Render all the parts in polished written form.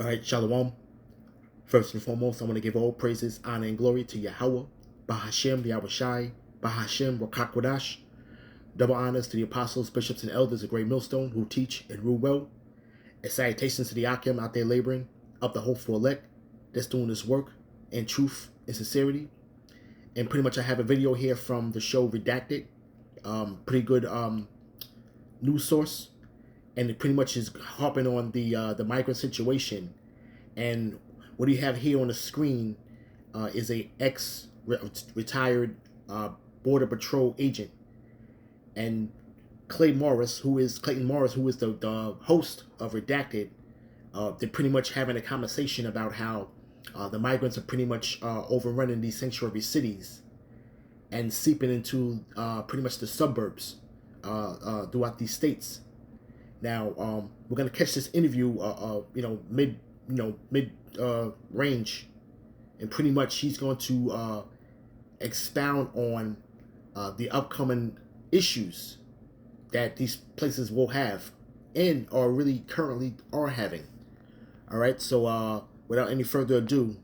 All right, Shalom. First and foremost, I want to give all praises, honor, and glory to Yahweh, Bahashem, Yahushai, Bahashem, Rakakwadash. Double honors to the apostles, bishops, and elders of Great Millstone who teach and rule well. And salutations to the Akim out there laboring, of the hopeful elect that's doing this work in truth and sincerity. And pretty much I have a video here from the show Redacted. Pretty good news source. And it pretty much is harping on the migrant situation. And what you have here on the screen is a ex-retired Border Patrol agent. And Clayton Morris, who is the host of Redacted, they're pretty much having a conversation about how the migrants are pretty much overrunning these sanctuary cities and seeping into pretty much the suburbs throughout these states. Now we're gonna catch this interview, mid range, and pretty much he's going to expound on the upcoming issues that these places will have and are really currently are having. All right, so without any further ado,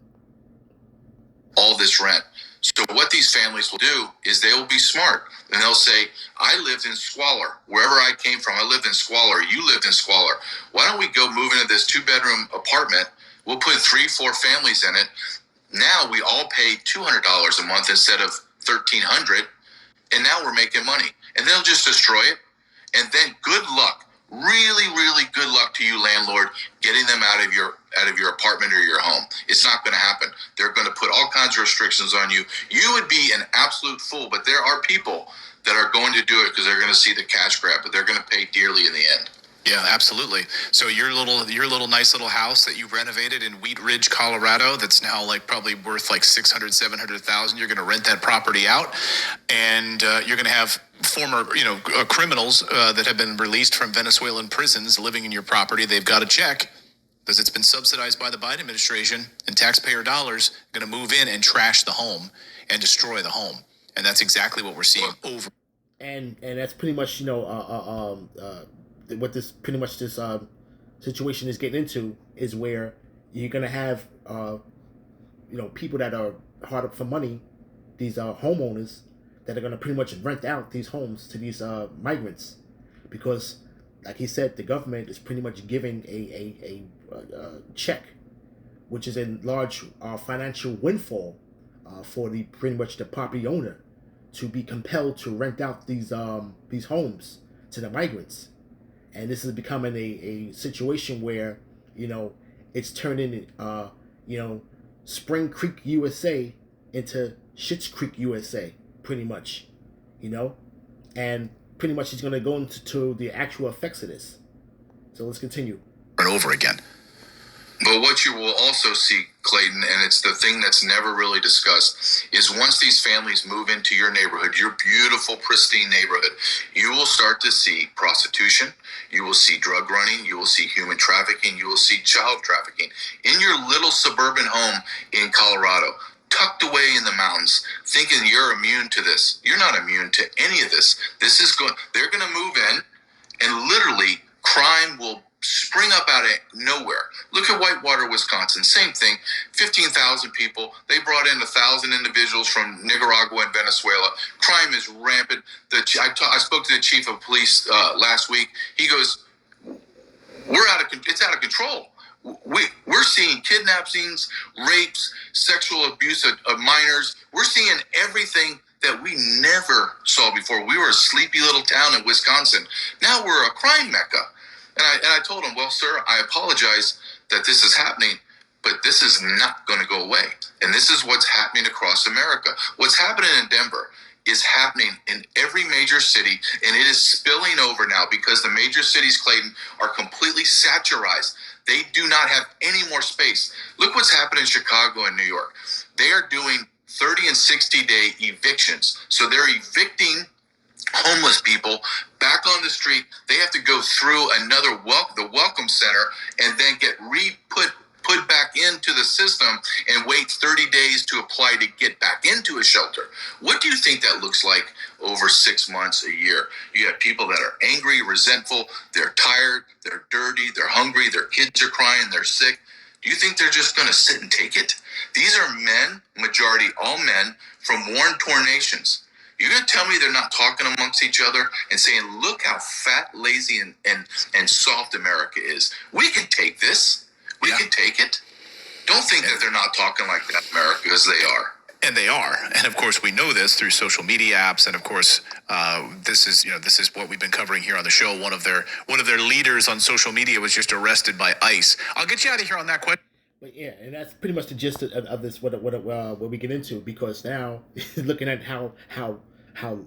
all this rent. So what these families will do is they will be smart and they'll say, I lived in squalor. Wherever I came from, I lived in squalor. You lived in squalor. Why don't we go move into this 2-bedroom apartment? We'll put 3-4 families in it. Now we all pay $200 a month instead of $1,300. And now we're making money. And they'll just destroy it. And then good luck. Really, really good luck to you, landlord, getting them out of your apartment or your home. It's not going to happen. They're going to put all kinds of restrictions on you. You would be an absolute fool, but there are people that are going to do it because they're going to see the cash grab, but they're going to pay dearly in the end. Yeah, absolutely. So your little nice little house that you renovated in Wheat Ridge, Colorado, that's now probably worth $600,000-$700,000. You're going to rent that property out, and you're going to have former criminals that have been released from Venezuelan prisons living in your property. They've got a check because it's been subsidized by the Biden administration, and taxpayer dollars are going to move in and trash the home and destroy the home, and that's exactly what we're seeing over. And that's pretty much what this situation is getting into is where you're gonna have people that are hard up for money, these homeowners that are gonna pretty much rent out these homes to these migrants, because like he said, the government is pretty much giving a check, which is a large financial windfall for pretty much the property owner to be compelled to rent out these homes to the migrants. And this is becoming a situation where, it's turning, Spring Creek, USA into Schitt's Creek, USA, pretty much, and pretty much he's going to go into the actual effects of this. So let's continue. And over again. But what you will also see, Clayton, and it's the thing that's never really discussed, is once these families move into your neighborhood, your beautiful, pristine neighborhood, you will start to see prostitution, you will see drug running, you will see human trafficking, you will see child trafficking in your little suburban home in Colorado, tucked away in the mountains, thinking you're immune to this. You're not immune to any of this. They're going to move in, and literally crime will spring up out of nowhere. Look at Whitewater, Wisconsin. Same thing. 15,000 people. They brought in 1,000 individuals from Nicaragua and Venezuela. Crime is rampant. I spoke to the chief of police last week. He goes, it's out of control. We're seeing kidnappings, rapes, sexual abuse of minors. We're seeing everything that we never saw before. We were a sleepy little town in Wisconsin. Now we're a crime mecca. And I told him, well, sir, I apologize that this is happening, but this is not going to go away. And this is what's happening across America. What's happening in Denver is happening in every major city, and it is spilling over now because the major cities, Clayton, are completely saturized. They do not have any more space. Look what's happening in Chicago and New York. They are doing 30 and 60-day evictions. So they're evicting homeless people back on the street. They have to go through the welcome center and then get put back into the system and wait 30 days to apply to get back into a shelter. What do you think that looks like over 6 months, a year? You have people that are angry, resentful, they're tired, they're dirty, they're hungry, their kids are crying, they're sick. You think they're just going to sit and take it? These are men, majority all men, from war-torn nations. You're going to tell me they're not talking amongst each other and saying, look how fat, lazy, and soft America is. We can take this. We can take it. Don't think that they're not talking like that, America, because they are. And they are, and of course we know this through social media apps, and of course this is what we've been covering here on the show. One of their leaders on social media was just arrested by ICE. I'll get you out of here on that question. But yeah, and that's pretty much the gist of this. What we get into, because now looking at how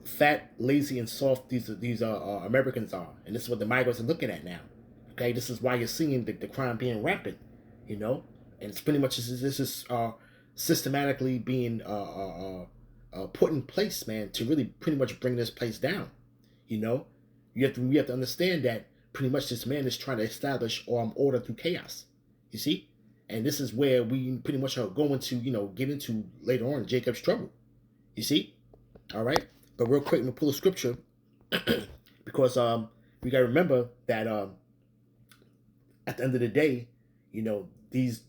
fat, lazy, and soft these Americans are, and this is what the migrants are looking at now. Okay, this is why you're seeing the crime being rampant, you know, and it's pretty much this is systematically being put in place, man, to really pretty much bring this place down. You know, we have to understand that pretty much this man is trying to establish order through chaos. You see. And this is where we pretty much are going to, get into later on Jacob's trouble. You see? All right? But real quick, I'm going to pull a scripture because we got to remember that at the end of the day, these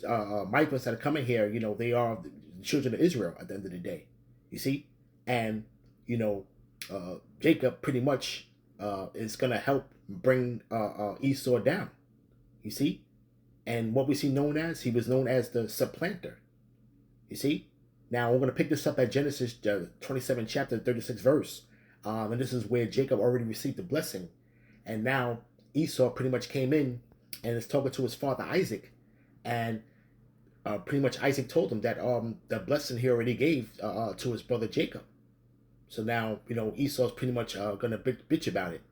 migrants that are coming here, they are the children of Israel at the end of the day. You see? And, Jacob pretty much is going to help bring Esau down. You see? And what was he known as? He was known as the Supplanter. You see? Now, we're going to pick this up at Genesis 27 chapter 36 verse. And this is where Jacob already received the blessing. And now Esau pretty much came in and is talking to his father Isaac. And pretty much Isaac told him that the blessing he already gave to his brother Jacob. So now, Esau's pretty much going to bitch about it.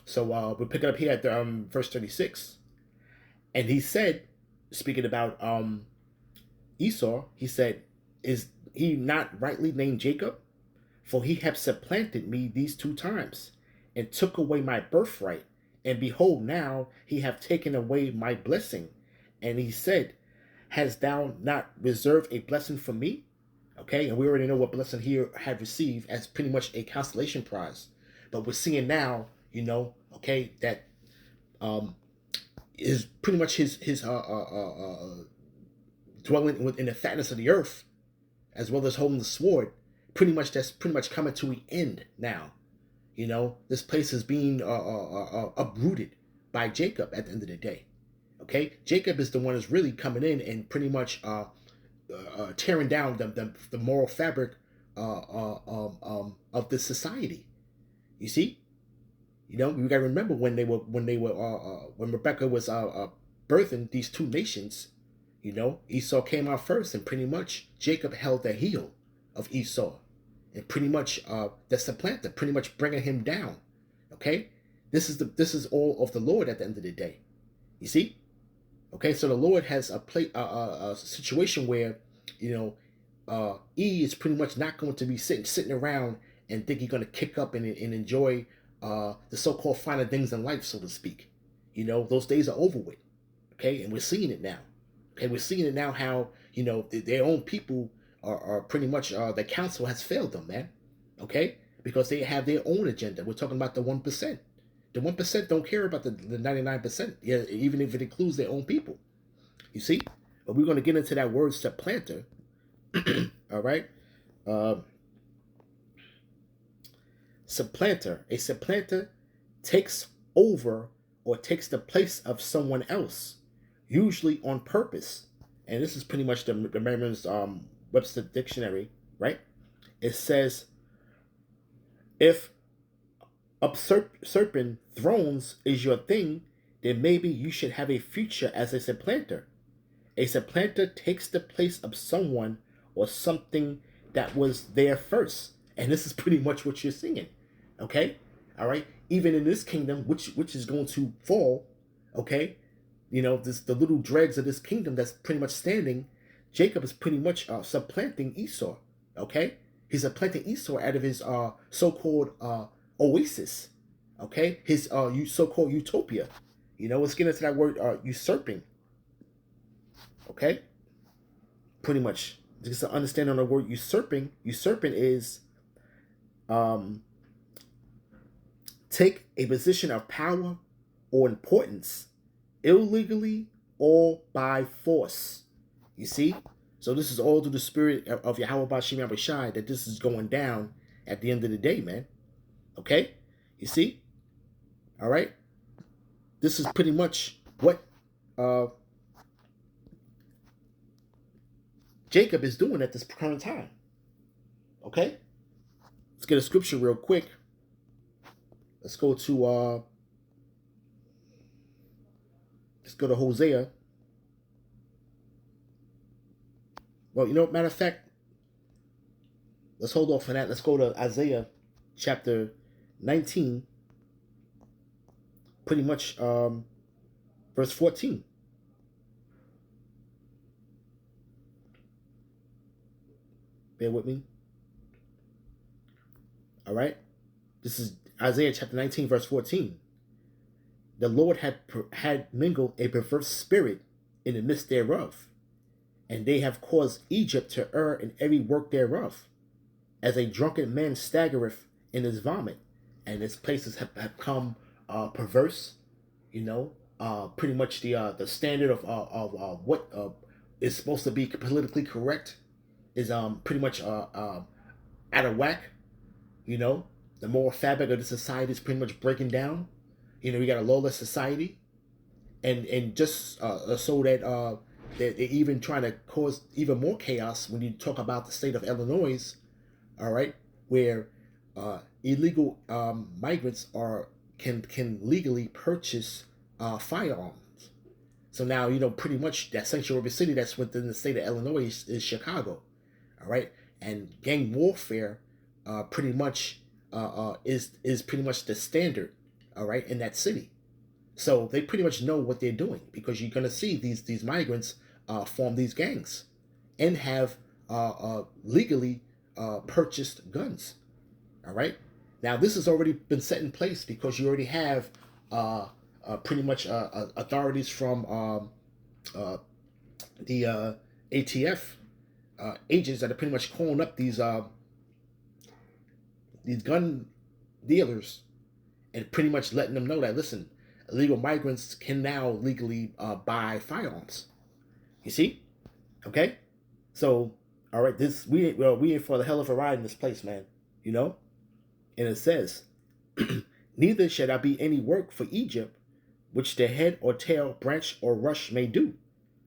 So we'll pick it up here at verse 36. And he said, speaking about Esau, he said, is he not rightly named Jacob? For he hath supplanted me these 2 times, and took away my birthright. And behold, now he hath taken away my blessing. And he said, hast thou not reserved a blessing for me? Okay, and we already know what blessing he had received as pretty much a consolation prize. But we're seeing now, okay, that is pretty much his dwelling within the fatness of the earth, as well as holding the sword. That's pretty much coming to an end now. This place is being uprooted by Jacob at the end of the day. Okay, Jacob is the one who's really coming in and pretty much tearing down the moral fabric of this society. You see. We gotta remember when Rebecca was birthing these 2 nations. Esau came out first, and pretty much Jacob held the heel of Esau, and pretty much the supplanter, pretty much bringing him down. Okay, this is all of the Lord at the end of the day. You see, okay, so the Lord has a situation where E is pretty much not going to be sitting around and think he's going to kick up and enjoy the so-called finer things in life, so to speak. Those days are over with. Okay, and we're seeing it now. Okay, we're seeing it now how, their own people are pretty much, the council has failed them, man. Okay, because they have their own agenda. We're talking about the 1%. The 1% don't care about the 99%, yeah, even if it includes their own people. You see? But we're going to get into that word supplanter. All right? Supplanter. A supplanter takes over or takes the place of someone else, usually on purpose. And this is pretty much the Merriam's Webster Dictionary, right? It says, if usurping thrones is your thing, then maybe you should have a future as a supplanter. A supplanter takes the place of someone or something that was there first. And this is pretty much what you're seeing. Okay? All right? Even in this kingdom, which is going to fall, okay? The little dregs of this kingdom that's pretty much standing, Jacob is pretty much supplanting Esau. Okay? He's supplanting Esau out of his so-called oasis. Okay? His so-called utopia. Let's get into that word usurping. Okay? Pretty much. Just to understand on the word usurping. Usurping is take a position of power or importance illegally all by force. You see? So this is all through the spirit of Yahweh Bashim Yahushai that this is going down at the end of the day, man. Okay? You see? All right? This is pretty much what Jacob is doing at this current time. Okay? Let's get a scripture real quick. Let's go to Hosea. Well, matter of fact, let's hold off on that. Let's go to Isaiah chapter 19, pretty much verse 14. Bear with me. All right? This is Isaiah chapter 19, verse 14. The Lord had mingled a perverse spirit in the midst thereof, and they have caused Egypt to err in every work thereof, as a drunken man staggereth in his vomit, and its places have come perverse. Pretty much the standard of what is supposed to be politically correct is pretty much out of whack. The moral fabric of the society is pretty much breaking down. We got a lawless society, and just so that they're even trying to cause even more chaos when you talk about the state of Illinois, all right, where illegal migrants can legally purchase firearms. So now pretty much that sanctuary city that's within the state of Illinois is Chicago, all right, and gang warfare pretty much is pretty much the standard, all right, in that city. So they pretty much know what they're doing, because you're gonna see these migrants form these gangs and have legally purchased guns. All right. Now this has already been set in place because you already have pretty much authorities from the ATF agents that are pretty much calling up these gun dealers and pretty much letting them know that, listen, illegal migrants can now legally buy firearms. You see? Okay? So, all right, we in for the hell of a ride in this place, man. And it says, neither shall there be any work for Egypt, which the head or tail, branch or rush may do.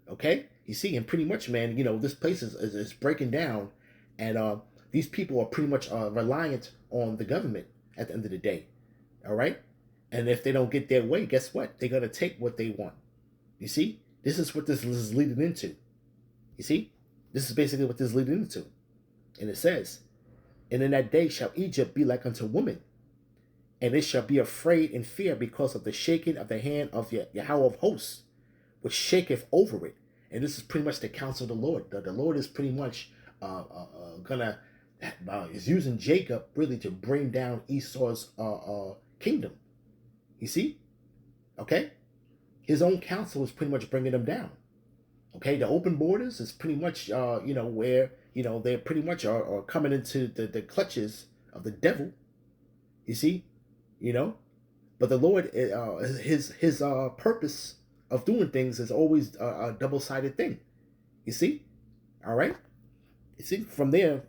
Okay? You see, and pretty much, man, this place is breaking down, and these people are pretty much reliant on the government at the end of the day. All right? And if they don't get their way, guess what? They're going to take what they want. You see? This is what this is leading into. You see? This is basically what this is leading into. And it says, and in that day shall Egypt be like unto woman, and it shall be afraid and fear because of the shaking of the hand of Yahweh of hosts, which shaketh over it. And this is pretty much the counsel of the Lord. The Lord is pretty much is using Jacob really to bring down Esau's kingdom. You see? Okay? His own counsel is pretty much bringing them down. Okay? The open borders is pretty much, where, they pretty much are coming into the clutches of the devil. You see? But the Lord, his purpose of doing things is always a double-sided thing. You see? All right? You see? From there,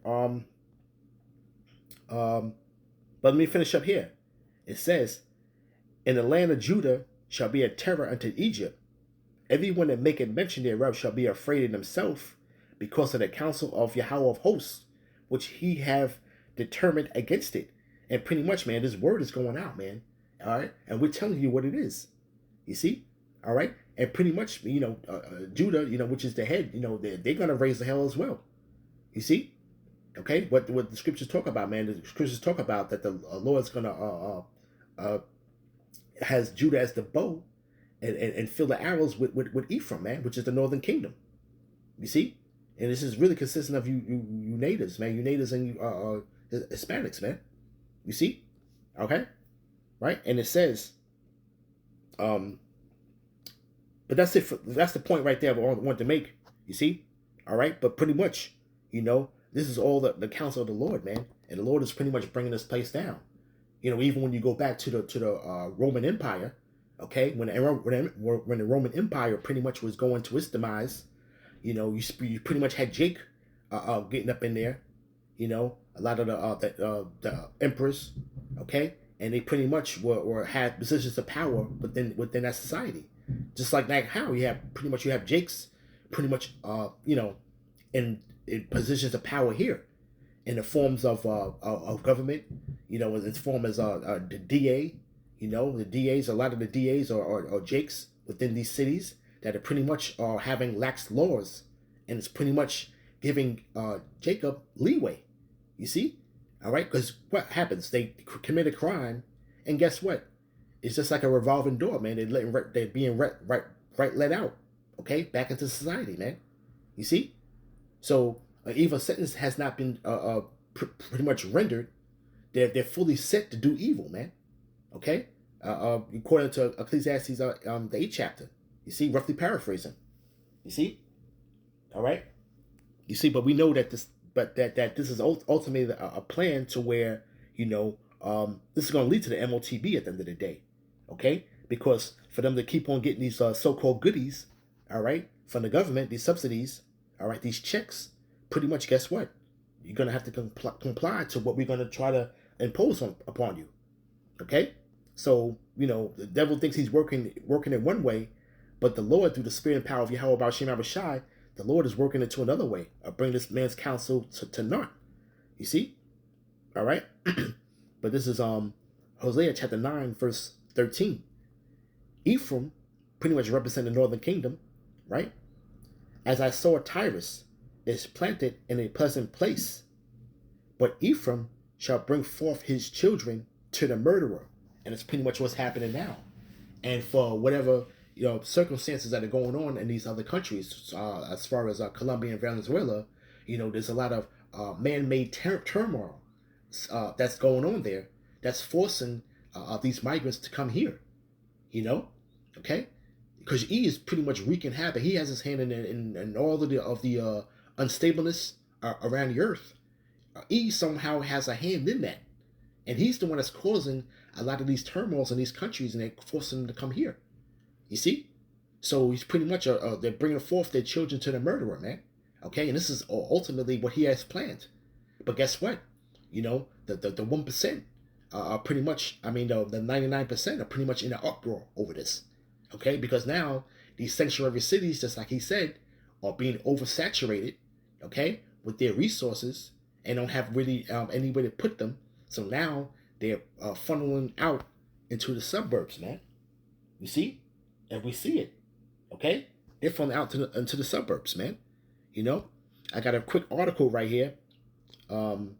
but let me finish up here. It says, in the land of Judah shall be a terror unto Egypt. Everyone that maketh mention thereof shall be afraid in himself, because of the counsel of Yahweh of hosts, which he have determined against it. And pretty much, man, this word is going out, man. All right? And we're telling you what it is. You see? All right? And pretty much, Judah, which is the head, they're going to raise the hell as well. You see? Okay? What the scriptures talk about, man, the scriptures talk about that the Lord's going to has Judah as the bow and fill the arrows with Ephraim, man, which is the northern kingdom. You see? And this is really consistent of you natives, man. You natives and you Hispanics, man. You see? Okay? Right? And it says, but that's it. That's the point right there I want to make. You see? All right? But pretty much, this is all the counsel of the Lord, man. And the Lord is pretty much bringing this place down. Even when you go back to the Roman Empire, Okay, when the Roman Empire pretty much was going to its demise, you pretty much had Jake getting up in there. A lot of the emperors, okay, and they pretty much were had positions of power within that society. Just like how you have Jake's pretty much in positions of power here in the forms of government, in its form as the DA. The DAs, a lot of the DAs are Jakes within these cities that are pretty much having lax laws, and it's pretty much giving Jacob leeway. You see, all right, because what happens? They commit a crime, and guess what? It's just like a revolving door, man. They're being let out, okay, back into society, man. You see, so evil sentence has not been pretty much rendered. They're fully set to do evil, man. Okay, according to Ecclesiastes, the 8th chapter. You see, roughly paraphrasing. You see, all right. You see, but we know that this is ultimately a plan to where this is going to lead to the MOTB at the end of the day. Okay, because for them to keep on getting these so-called goodies, all right, from the government, these subsidies, all right, these checks, pretty much, guess what? You're going to have to comply to what we're going to try to impose upon you. Okay, so the devil thinks he's working in one way, but the Lord, through the spirit and power of Yahweh B'Shem Abishai, the Lord is working into another way of bringing this man's counsel to naught. You see, all right. But this is Hosea chapter 9 verse 13. Ephraim pretty much represent the northern kingdom, right? As I saw Tyrus is planted in a pleasant place, but Ephraim shall bring forth his children to the murderer. And it's pretty much what's happening now. And for whatever circumstances that are going on in these other countries, as far as Colombia and Venezuela, there's a lot of man-made turmoil that's going on there, that's forcing these migrants to come here. Okay, because he is pretty much wreaking havoc. He has his hand in all of the unstableness around the earth. He somehow has a hand in that, and he's the one that's causing a lot of these turmoils in these countries, and they're forcing them to come here. You see, so he's pretty much they're bringing forth their children to the murderer, man. Okay, and this is ultimately what he has planned. But guess what? The 1% are pretty much. I mean, the 99% are pretty much in an uproar over this. Okay, because now these sanctuary cities, just like he said, are being oversaturated. Okay, with their resources and don't have really anywhere to put them. So now they're funneling out into the suburbs, man. You see, and we see it. Okay, they're funneling out into the suburbs, man. I got a quick article right here, and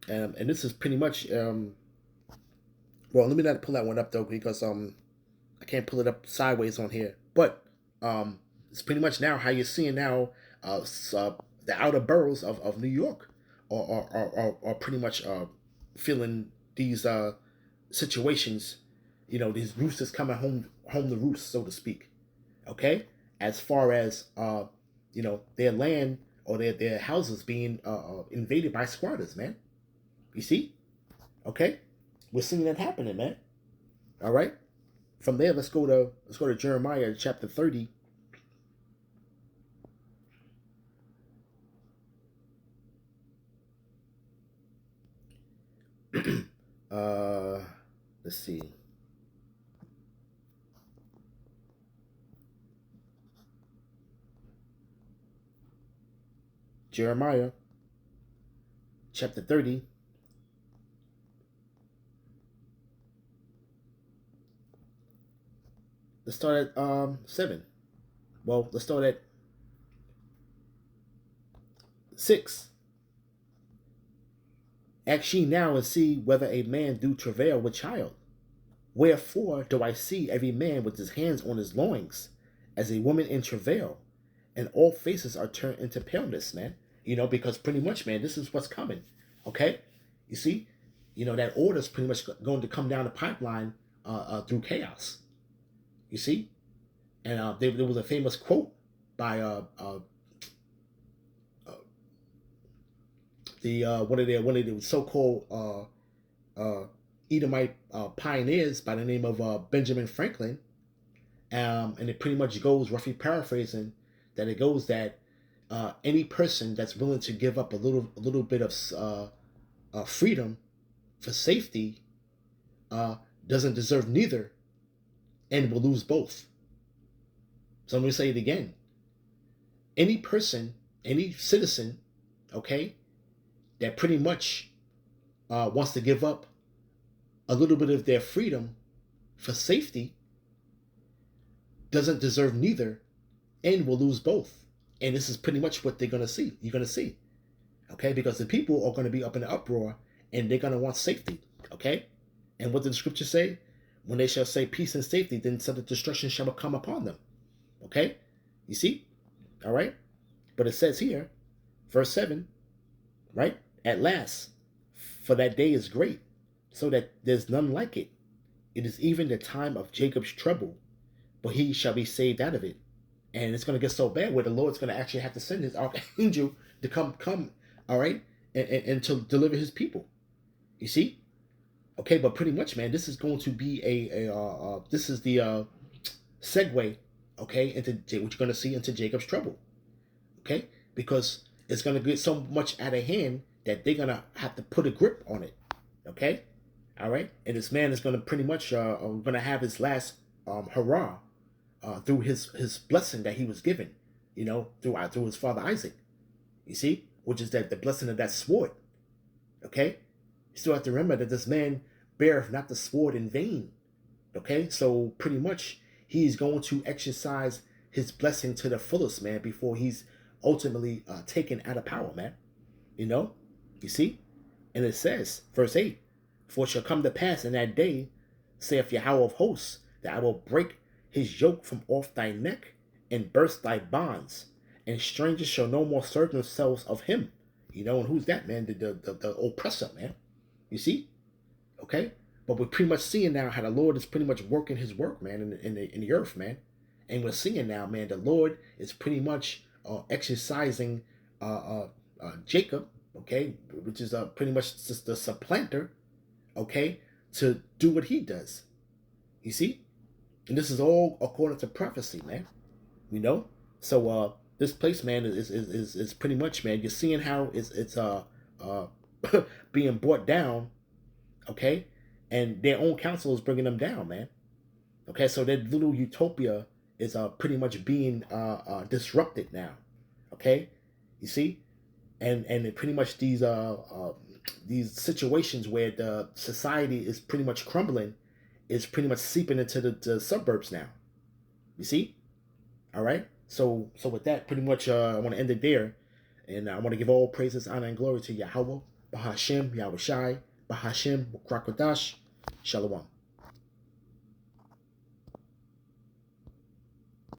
this is pretty much well, let me not pull that one up though, because I can't pull it up sideways on here. But it's pretty much now how you're seeing now the outer boroughs of New York are pretty much feeling these situations. These roosters coming home to roost, so to speak. Okay, as far as their land or their houses being invaded by squatters, man. You see? Okay, we're seeing that happening, man. All right. From there, let's go to Jeremiah chapter 30. Let's see. Jeremiah chapter 30. Let's start at 7. Well, let's start at 6. Ask ye now and see whether a man do travail with child. Wherefore do I see every man with his hands on his loins, as a woman in travail, and all faces are turned into paleness, man. Because pretty much, man, this is what's coming. Okay? You see? That order's pretty much going to come down the pipeline through chaos. You see? And there was a famous quote by one of the so-called Edomite pioneers by the name of Benjamin Franklin, and it pretty much goes, roughly paraphrasing, that it goes that any person that's willing to give up a little bit of freedom for safety doesn't deserve neither, and will lose both. So I'm going to say it again. Any person, any citizen, okay, that pretty much wants to give up a little bit of their freedom for safety doesn't deserve neither, and will lose both. And this is pretty much what they're going to see. You're going to see, okay, because the people are going to be up in an uproar, and they're going to want safety, okay. And what did the scripture say? When they shall say peace and safety, then sudden destruction shall come upon them. Okay? You see? All right? But it says here, verse 7, right? At last, for that day is great, so that there's none like it. It is even the time of Jacob's trouble, but he shall be saved out of it. And it's going to get so bad where the Lord's going to actually have to send his archangel to come, all right, and to deliver his people. You see? Okay, but pretty much, man, this is going to be this is the segue, okay, into what you're going to see into Jacob's trouble, okay, because it's going to get so much out of hand that they're going to have to put a grip on it, okay, all right, and this man is going to pretty much going to have his last hurrah through his blessing that he was given, you know, through his father Isaac, you see, which is that the blessing of that sword, okay. You still have to remember that this man beareth not the sword in vain. Okay, so pretty much he's going to exercise his blessing to the fullest, man, before he's ultimately taken out of power, man. You know, you see? And it says, verse 8, for it shall come to pass in that day, saith Yahweh of hosts, that I will break his yoke from off thy neck and burst thy bonds, and strangers shall no more serve themselves of him. You know, and who's that, man? The oppressor, man. You see? Okay? But we're pretty much seeing now how the Lord is pretty much working his work, man, in the earth, man. And we're seeing now, man, the Lord is pretty much exercising Jacob, okay, which is pretty much just the supplanter, okay, to do what he does. You see? And this is all according to prophecy, man. You know? So this place, man, is pretty much, man, you're seeing how it's being brought down, okay, and their own council is bringing them down, man. Okay, so that little utopia is pretty much being disrupted now, okay, you see, and pretty much these situations where the society is pretty much crumbling is pretty much seeping into the suburbs now, you see. All right, so with that, pretty much I want to end it there. And I want to give all praises, honor, and glory to Yahweh, Bahashem, Yahweh Shai, Bahashem, Krakodash, Shalom.